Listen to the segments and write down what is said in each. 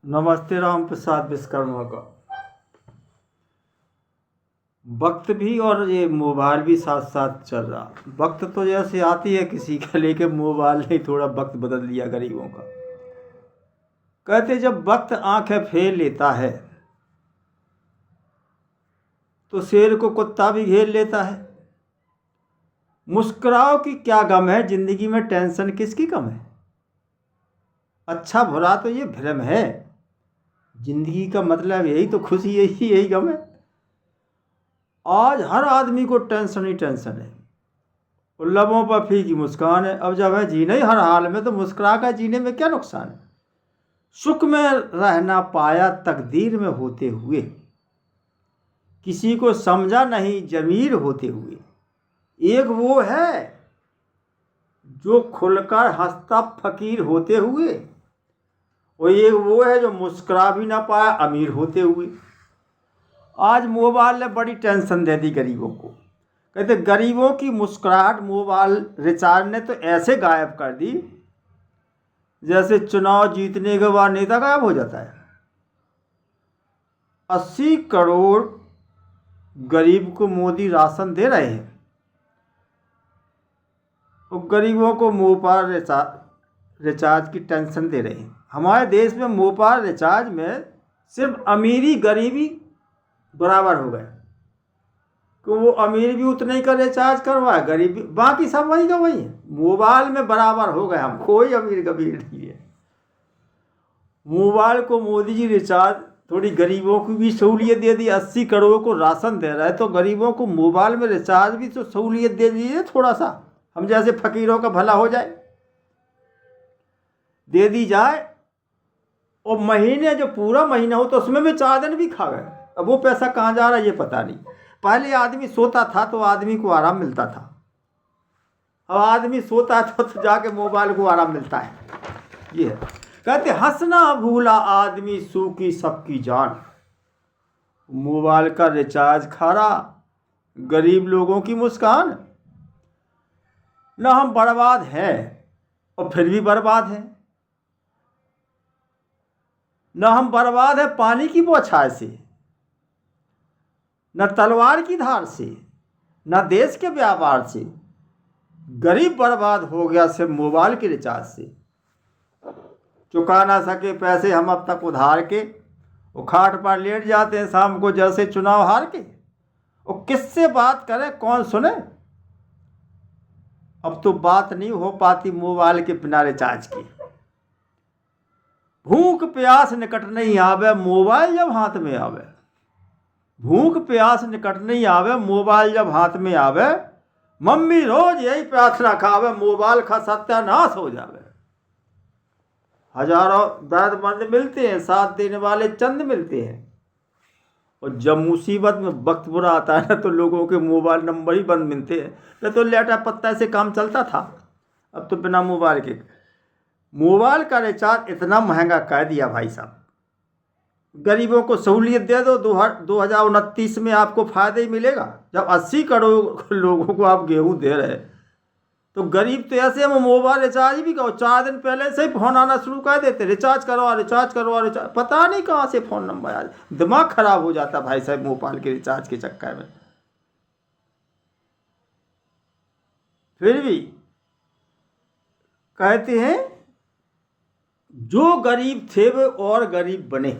नमस्ते राम प्रसाद विश्वकर्मा का। वक्त भी और ये मोबाइल भी साथ साथ चल रहा। वक्त तो जैसे आती है किसी का, लेकिन मोबाइल ने थोड़ा वक्त बदल दिया गरीबों का। कहते जब वक्त आंखें फेर लेता है तो शेर को कुत्ता भी घेर लेता है। मुस्कुराओ कि क्या गम है, जिंदगी में टेंशन किसकी कम है। अच्छा बुरा तो ये भ्रम है, जिंदगी का मतलब यही तो खुशी, यही गम है। आज हर आदमी को टेंशन ही टेंशन है और लबों पर फीकी मुस्कान है। अब जब है जीना ही हर हाल में, तो मुस्कुरा कर जीने में क्या नुकसान है। सुख में रह ना पाया तकदीर में होते हुए, किसी को समझा नहीं जमीर होते हुए। एक वो है जो खुलकर हंसता फकीर होते हुए, और एक वो है जो मुस्कुरा भी ना पाया अमीर होते हुए। आज मोबाइल ने बड़ी टेंशन दे दी गरीबों को। कहते गरीबों की मुस्कुराहट मोबाइल रिचार्ज ने तो ऐसे गायब कर दी जैसे चुनाव जीतने के बाद नेता गायब हो जाता है। 80 करोड़ गरीब को मोदी राशन दे रहे हैं और गरीबों को मोबाइल रिचार्ज की टेंशन दे रहे हैं। हमारे देश में मोबाइल रिचार्ज में सिर्फ अमीरी गरीबी बराबर हो गए, कि वो अमीर भी उतने ही का रिचार्ज करवाए, गरीब भी, बाकी सब वही का वही है। मोबाइल में बराबर हो गए हम, कोई अमीर गरीब नहीं है। मोबाइल को मोदी जी रिचार्ज थोड़ी गरीबों की भी सहूलियत दे दी। 80 करोड़ को राशन दे रहा है तो गरीबों को मोबाइल में रिचार्ज भी तो सहूलियत दे दीजिए, थोड़ा सा हम जैसे फकीरों का भला हो जाए, दे दी जाए। और महीने जो पूरा महीना हो तो उसमें भी 4 दिन भी खा गए। अब वो पैसा कहाँ जा रहा है ये पता नहीं। पहले आदमी सोता था तो आदमी को आराम मिलता था, अब आदमी सोता है तो जाके मोबाइल को आराम मिलता है। ये है, कहते हंसना भूला आदमी सूखी सबकी जान। मोबाइल का रिचार्ज खारा, गरीब लोगों की मुस्कान। न हम बर्बाद हैं और फिर भी बर्बाद हैं, न हम बर्बाद है पानी की बौछार से, न तलवार की धार से, न देश के व्यापार से। गरीब बर्बाद हो गया सिर्फ मोबाइल के रिचार्ज से। चुका ना सके पैसे हम अब तक उधार के, वो खाट पर लेट जाते हैं शाम को जैसे चुनाव हार के। और किससे बात करें कौन सुने, अब तो बात नहीं हो पाती मोबाइल के बिना रिचार्ज की। भूख प्यास निकट नहीं आवे मोबाइल जब हाथ में आवे। भूख प्यास निकट नहीं आवे मोबाइल जब हाथ में आवे। मम्मी रोज यही प्रार्थना खावे मोबाइल का सत्यानाश हो जावे। हजारों दर्दमंद मिलते हैं, साथ देने वाले चंद मिलते हैं। और जब मुसीबत में वक्त बुरा आता है ना तो लोगों के मोबाइल नंबर ही बंद मिलते हैं। नहीं तो लेटा पत्ता से काम चलता था, अब तो बिना मोबाइल के। मोबाइल का रिचार्ज इतना महंगा कर दिया भाई साहब। गरीबों को सहूलियत दे दो, 2029 में आपको फायदा ही मिलेगा। जब 80 करोड़ लोगों को आप गेहूं दे रहे तो गरीब तो ऐसे हम मोबाइल रिचार्ज भी करो, 4 दिन पहले से ही फोन आना शुरू कर देते, रिचार्ज करवा रिचार्ज करवा रिचार्ज। पता नहीं कहाँ से फोन नंबर आ जाए, दिमाग खराब हो जाता भाई साहब मोबाइल के रिचार्ज के चक्कर में। फिर भी कहते हैं जो गरीब थे वे और गरीब बने।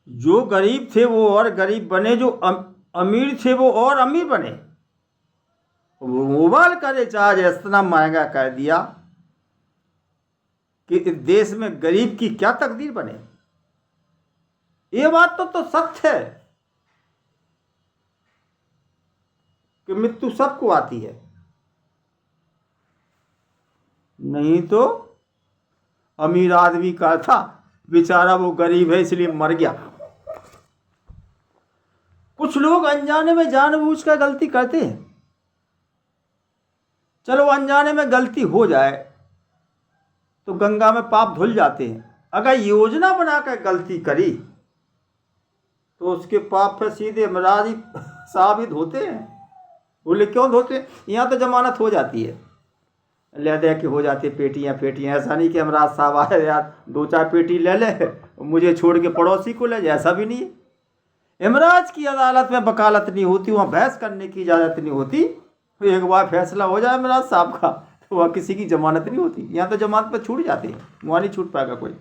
जो गरीब थे वो और गरीब बने, जो अमीर थे वो और अमीर बने। मोबाइल का रिचार्ज इतना महंगा कर दिया कि इस देश में गरीब की क्या तकदीर बने। ये बात तो सत्य है कि मृत्यु सबको आती है, नहीं तो अमीर आदमी का था बेचारा वो गरीब है इसलिए मर गया। कुछ लोग अनजाने में जानबूझकर गलती करते हैं। चलो अनजाने में गलती हो जाए तो गंगा में पाप धुल जाते हैं। अगर योजना बनाकर गलती करी तो उसके पाप फिर सीधे अपराधी साबित होते हैं। बोले क्यों होते? यहाँ तो जमानत हो जाती है। ले दे के हो जाती पेटियाँ पेटियाँ। ऐसा नहीं कि इमराज साहब आए यार 2-4 पेटी ले ले मुझे छोड़ के पड़ोसी को ले जाए, ऐसा भी नहीं है। इमराज की अदालत में वकालत नहीं होती, वहाँ बहस करने की इजाज़त नहीं होती। एक बार फैसला हो जाए इमराज साहब का तो वहाँ किसी की जमानत नहीं होती। यहाँ तो जमानत पर छूट जाती है, वहाँ नहीं छूट पाएगा कोई।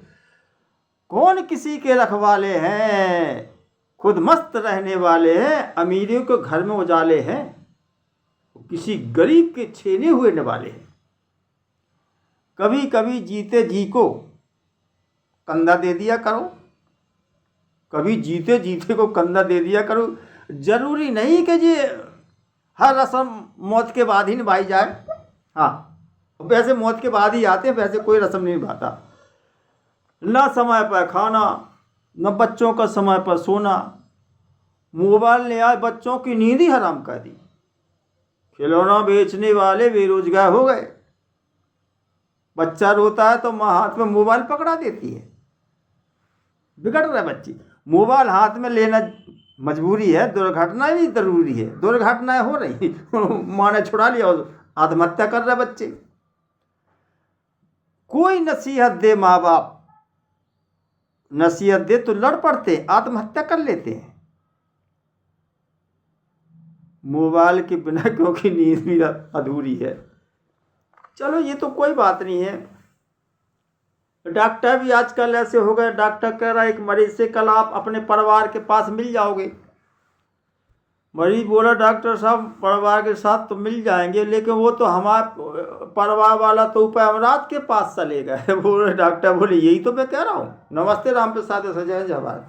कौन किसी के रखवाले हैं, खुद मस्त रहने वाले हैं, अमीरों के घर में उजाले हैं, किसी गरीब के छेने हुए निवाले हैं। कभी कभी जीते जी को कंधा दे दिया करो, कभी जीते जीते को कंधा दे दिया करो। जरूरी नहीं कि जी हर रस्म मौत के बाद ही निभाई जाए। हाँ, वैसे मौत के बाद ही आते हैं, वैसे कोई रस्म नहीं निभाता। ना समय पर खाना, न बच्चों का समय पर सोना, मोबाइल ने आज बच्चों की नींद ही हराम कर दी। खिलौना बेचने वाले बेरोजगार हो गए। बच्चा रोता है तो माँ हाथ में मोबाइल पकड़ा देती है। बिगड़ रहे बच्चे, मोबाइल हाथ में लेना मजबूरी है, दुर्घटना भी जरूरी है, दुर्घटनाएं हो रही माँ ने छुड़ा लिया और आत्महत्या कर रहे बच्चे। कोई नसीहत दे, माँ बाप नसीहत दे तो लड़ पड़ते, आत्महत्या कर लेते हैं मोबाइल के बिना, क्योंकि नींद भी अधूरी है। चलो ये तो कोई बात नहीं है। डॉक्टर भी आजकल ऐसे हो गए, डॉक्टर कह रहा है एक मरीज से कल आप अपने परिवार के पास मिल जाओगे। मरीज बोला डॉक्टर साहब परिवार के साथ तो मिल जाएंगे, लेकिन वो तो हमारे परिवार वाला तो ऊपर अमराज के पास चले गए। बोले डॉक्टर बोले यही तो मैं कह रहा हूँ। नमस्ते राम प्रसाद सजय जवाहर।